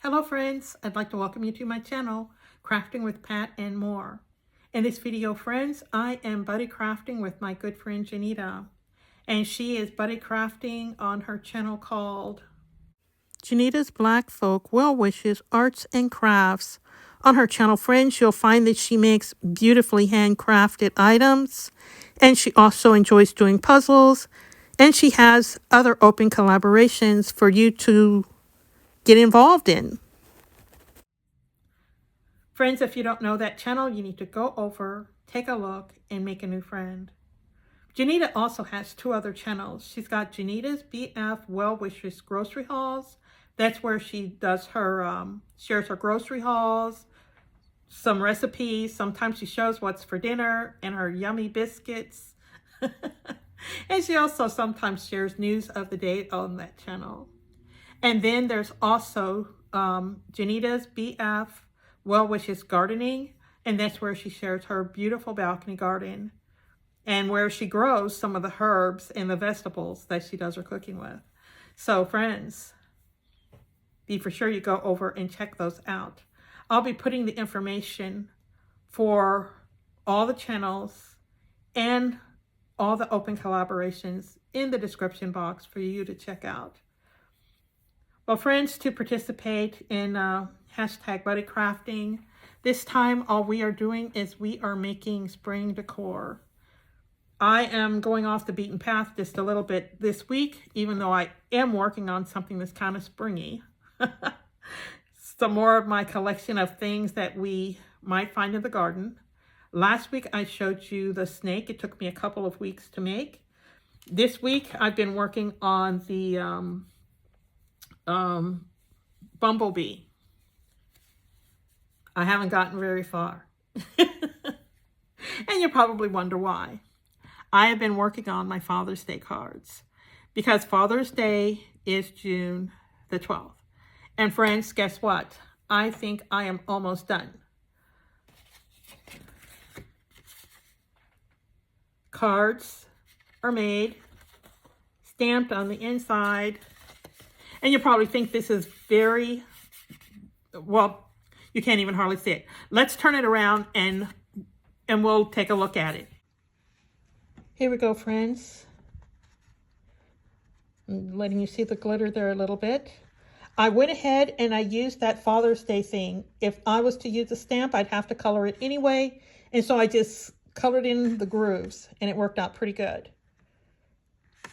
Hello friends, I'd like to welcome you to my channel, Crafting with Pat and More. In this video, friends, I am buddy crafting with my good friend Janita. And she is buddy crafting on her channel called Janita's Black Folk Well Wishes Arts and Crafts. On her channel, friends, you'll find that she makes beautifully handcrafted items. And she also enjoys doing puzzles. And she has other open collaborations for you to get involved in. Friends, if you don't know that channel, you need to go over, take a look, and make a new friend. Janita also has two other channels. She's got Janita's BF Well Wishes Grocery Hauls. That's where she does her, shares her grocery hauls, some recipes. Sometimes she shows what's for dinner and her yummy biscuits. And she also sometimes shares news of the day on that channel. And then there's also Janita's BF Well Wishes Gardening, and that's where she shares her beautiful balcony garden and where she grows some of the herbs and the vegetables that she does her cooking with. So friends, be for sure you go over and check those out. I'll be putting the information for all the channels and all the open collaborations in the description box for you to check out. Well, friends, to participate in hashtag buddy crafting, this time all we are doing is we are making spring decor. I am going off the beaten path just a little bit this week, even though I am working on something that's kind of springy. Some more of my collection of things that we might find in the garden. Last week I showed you the snake. It took me a couple of weeks to make. This week I've been working on the bumblebee. I haven't gotten very far. And you probably wonder why. I have been working on my Father's Day cards because Father's Day is June the 12th. And friends, guess what? I think I am almost done. Cards are made, stamped on the inside. And you probably think this is very, well, you can't even hardly see it. Let's turn it around and we'll take a look at it. Here we go, friends. I'm letting you see the glitter there a little bit. I went ahead and I used that Father's Day thing. If I was to use a stamp, I'd have to color it anyway. And so I just colored in the grooves and it worked out pretty good.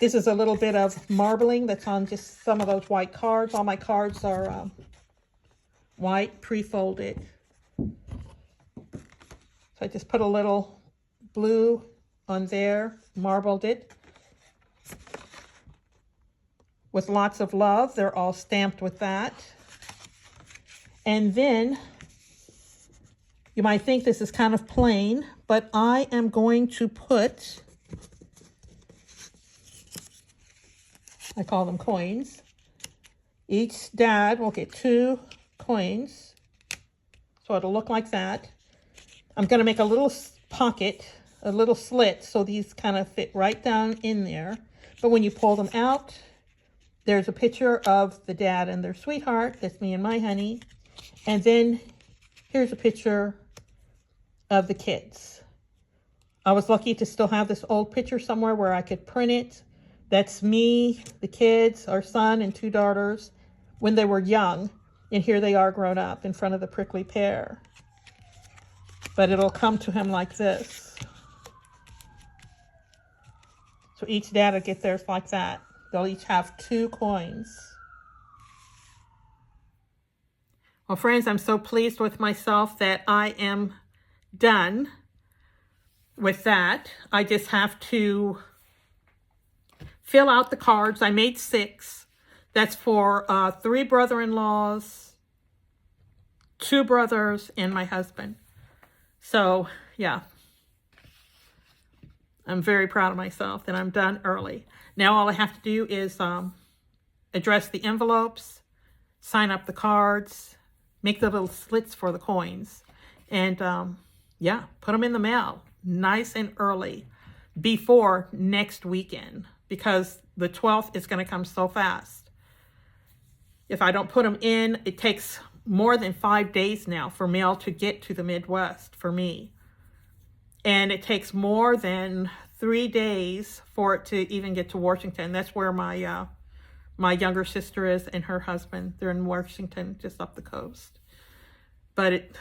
This is a little bit of marbling that's on just some of those white cards. All my cards are white, pre-folded. So I just put a little blue on there, marbled it. With lots of love. They're all stamped with that. And then you might think this is kind of plain, but I am going to put, I call them coins. Each dad will get 2 coins. So it'll look like that. I'm going to make a little pocket, a little slit, so these kind of fit right down in there. But when you pull them out, there's a picture of the dad and their sweetheart. That's me and my honey. And then here's a picture of the kids. I was lucky to still have this old picture somewhere where I could print it. That's me, the kids, our son and 2 daughters when they were young. And here they are grown up in front of the prickly pear. But it'll come to him like this. So each dad will get theirs like that. They'll each have 2 coins. Well, friends, I'm so pleased with myself that I am done with that. I just have to fill out the cards. I made 6. That's for 3 brother-in-laws, 2 brothers, and my husband. So, yeah. I'm very proud of myself that I'm done early. Now all I have to do is address the envelopes, sign up the cards, make the little slits for the coins, and yeah, put them in the mail nice and early before next weekend because the 12th is going to come so fast. If I don't put them in, it takes more than 5 days now for mail to get to the Midwest for me. And it takes more than 3 days for it to even get to Washington. That's where my my younger sister is and her husband. They're in Washington, just up the coast. But it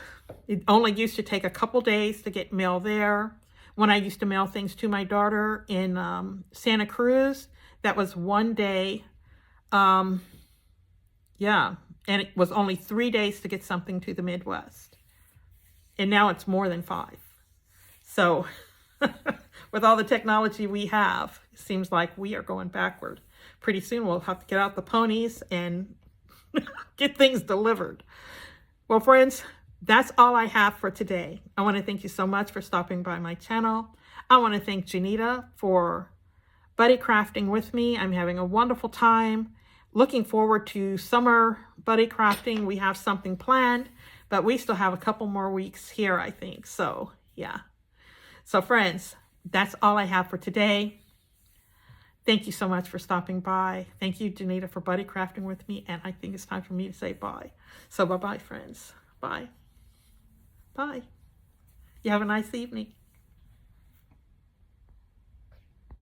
only used to take a couple days to get mail there. When I used to mail things to my daughter in Santa Cruz, that was 1 day. Yeah, and it was only 3 days to get something to the Midwest. And now it's more than 5. So with all the technology we have, it seems like we are going backward. Pretty soon we'll have to get out the ponies and get things delivered. Well, friends, that's all I have for today. I want to thank you so much for stopping by my channel. I want to thank Janita for buddy crafting with me. I'm having a wonderful time. Looking forward to summer buddy crafting. We have something planned, but we still have a couple more weeks here, I think. So, yeah. So, friends, that's all I have for today. Thank you so much for stopping by. Thank you, Janita, for buddy crafting with me. And I think it's time for me to say bye. So, bye-bye, friends. Bye. Bye. You have a nice evening.